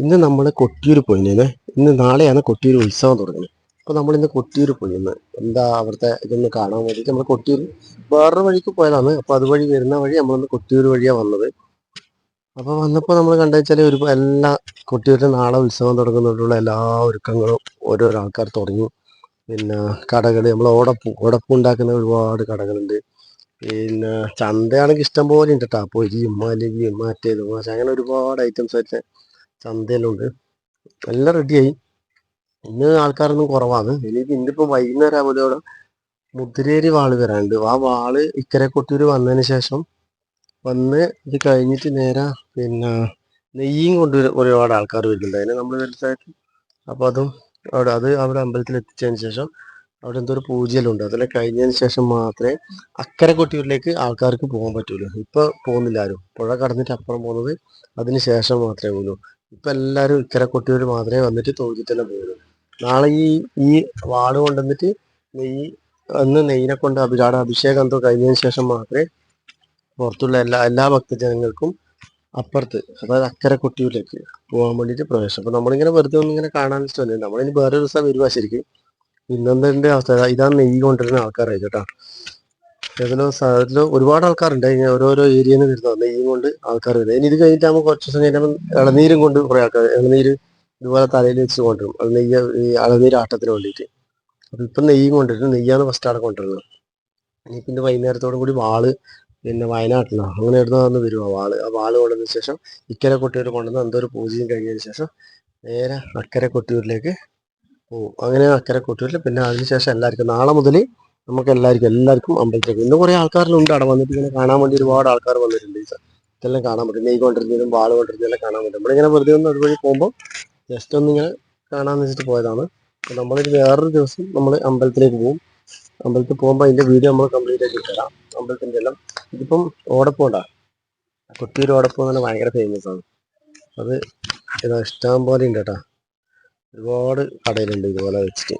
ഇന്ന് നമ്മൾ കൊട്ടിയൂർ പോയിനെ. നാളെയാണ് കൊട്ടിയൂർ ഉത്സവം തുടങ്ങുന്നത്. അപ്പോൾ നമ്മളിന്ന് കൊട്ടിയൂർ പോയി. എന്താ അവിടുത്തെ ഇതൊന്ന് കാണാൻ വേണ്ടിയിട്ട് നമ്മൾ കൊട്ടിയൂർ വേറൊരു വഴിക്ക് പോയതാണ്. അപ്പോൾ അതുവഴി വരുന്ന വഴി നമ്മളൊന്ന് കൊട്ടിയൂർ വഴിയാണ് വന്നത്. അപ്പോൾ വന്നപ്പോൾ നമ്മൾ കണ്ടുവെച്ചാൽ എല്ലാ കൊട്ടിയൂരിൽ നാളെ ഉത്സവം തുടങ്ങുന്നതിനുള്ള എല്ലാ ഒരുക്കങ്ങളും ഓരോരോ ആൾക്കാർ തുടങ്ങി. പിന്നെ കടകൾ, നമ്മൾ ഓടപ്പൂ ഉണ്ടാക്കുന്ന ഒരുപാട് കടകളുണ്ട്. പിന്നെ ചന്തയാണെങ്കിൽ ഇഷ്ടം പോലെ ഉണ്ട് കേട്ടോ. പൊരിയും മലിയും മറ്റേതും അങ്ങനെ ഒരുപാട് ഐറ്റംസ് ആയിട്ട് ചന്തയിലുണ്ട്. എല്ലാം റെഡിയായി. ഇന്ന് ആൾക്കാരൊന്നും കുറവാണ്. ഇന്നിപ്പോൾ വൈകുന്നേരം ആകുമ്പോഴോടെ മുതിരേരി വാള് വരാനുണ്ട്. ആ വാള് ഇക്കരെ കൊട്ടിയൂർ വന്നതിന് ശേഷം വന്ന് ഇത് കഴിഞ്ഞിട്ട് നേരെ പിന്നെ നെയ്യും കൊണ്ട് ഒരുപാട് ആൾക്കാർ വരുന്നുണ്ട്. അതിന് നമ്മൾ വലുതായിട്ട് അപ്പോൾ അവിടെ അമ്പലത്തിൽ എത്തിച്ചതിന് ശേഷം അവിടെ എന്തോ ഒരു പൂജയെല്ലാം ഉണ്ട്. അതെല്ലാം കഴിഞ്ഞതിന് ശേഷം മാത്രമേ അക്കരെ കൊട്ടിയൂരിലേക്ക് ആൾക്കാർക്ക് പോകാൻ പറ്റുള്ളൂ. ഇപ്പോൾ പോകുന്നില്ല ആരും. പുഴ കടന്നിട്ട് അപ്പുറം പോകുന്നത് അതിന് ശേഷം മാത്രമേ ഉള്ളൂ. ഇപ്പം എല്ലാവരും ഇക്കരെ കൊട്ടിയൂർ മാത്രമേ വന്നിട്ട് തൊഴുതിട്ടെല്ലാം പോകുള്ളൂ. നാളെ ഈ വാള് കൊണ്ടുവന്നിട്ട് നെയ്യിനെ കൊണ്ട് അഭിഷേകം എന്തോ കഴിഞ്ഞതിന് ശേഷം മാത്രമേ പുറത്തുള്ള എല്ലാ ഭക്തജനങ്ങൾക്കും അപ്പുറത്ത്, അതായത് അക്കരെ കൊട്ടിയൂരിലേക്ക് പോകാൻ വേണ്ടിയിട്ട് പ്രവേശനം. അപ്പോൾ നമ്മളിങ്ങനെ വെറുതെ ഒന്നിങ്ങനെ കാണാൻ ഇഷ്ടമല്ലേ. നമ്മളിനി വേറൊരു ദിവസം വരുവാ ശരിക്കും. ഇന്നെന്തിൻ്റെ അവസ്ഥ ഇതാണ്, നെയ്യ് കൊണ്ടുവരുന്ന ആൾക്കാരായി കേട്ടോ. ഏതെങ്കിലും സ്ഥലത്തിൽ ഒരുപാട് ആൾക്കാരുണ്ട്. ഇങ്ങനെ ഓരോരോ ഏരിയയിൽ നിന്ന് വരുന്നത് നെയ്യും കൊണ്ട് ആൾക്കാർ വരുന്നത്. ഇനി ഇത് കഴിഞ്ഞിട്ടാകുമ്പോൾ കുറച്ച് ദിവസം കഴിഞ്ഞാൽ ഇളനീരും കൊണ്ട് കുറേ ആൾക്കാർ ഇളനീര് ഇതുപോലെ തലയിൽ വെച്ച് കൊണ്ടുവരും. അത് ഈ ഇളനീര് ആട്ടത്തിന് വേണ്ടിയിട്ട്. അപ്പം ഇപ്പം നെയ്യും കൊണ്ടുവരും. നെയ്യാണ് ഫസ്റ്റ് അവിടെ കൊണ്ടുവരുന്നത്. ഇനി പിന്നെ വൈകുന്നേരത്തോടും കൂടി വാള് പിന്നെ വയനാട്ടിലാണ് അങ്ങനെ ഇടുന്ന വരും. ആ വാള് കൊണ്ടുവന്നതിന് ശേഷം ഇക്കരെ കൊട്ടിയൂർ കൊണ്ടുവന്ന് എന്തോ ഒരു പൂജയും കഴിഞ്ഞതിന് ശേഷം നേരെ അക്കരെ കൊട്ടിയൂരിലേക്ക് പോകും. അങ്ങനെ അക്കരെ കൊട്ടിയൂരിൽ പിന്നെ അതിനുശേഷം എല്ലാവർക്കും നാളെ മുതൽ നമുക്ക് എല്ലാവർക്കും അമ്പലത്തിലേക്ക്. ഇന്ന് കുറേ ആൾക്കാരിലുണ്ട് അവിടെ വന്നിട്ട് ഇങ്ങനെ കാണാൻ വേണ്ടി ഒരുപാട് ആൾക്കാർ വന്നിട്ടുണ്ട്. ഇതെല്ലാം കാണാൻ പറ്റും. നെയ്യ് കൊണ്ടിരുന്നതും വാള് കൊണ്ടിരുന്നതെല്ലാം കാണാൻ പറ്റും. നമ്മളിങ്ങനെ വെറുതെ ഒന്ന് അതുവഴി പോകുമ്പോൾ ജസ്റ്റ് ഒന്നിങ്ങനെ കാണാമെന്ന് വെച്ചിട്ട് പോയതാണ്. അപ്പോൾ നമ്മളിത് വേറൊരു ദിവസം നമ്മൾ അമ്പലത്തിലേക്ക് പോകും. അമ്പലത്തിൽ പോകുമ്പോൾ അതിൻ്റെ വീഡിയോ നമ്മൾ കംപ്ലീറ്റ് ആയിട്ട് ഇട്ടുതരാം. അമ്പലത്തിൻ്റെ എല്ലാം ഇതിപ്പം ഓടപ്പം ഉണ്ടാകും. കൊട്ടിയൂർ ഓടപ്പം എന്ന് പറഞ്ഞാൽ ഭയങ്കര ഫേമസ് ആണ്. അത് ഇഷ്ടം പോലെ ഉണ്ട് കേട്ടോ. ഒരുപാട് കടയിലുണ്ട് ഇതുപോലെ വെച്ചിട്ട്.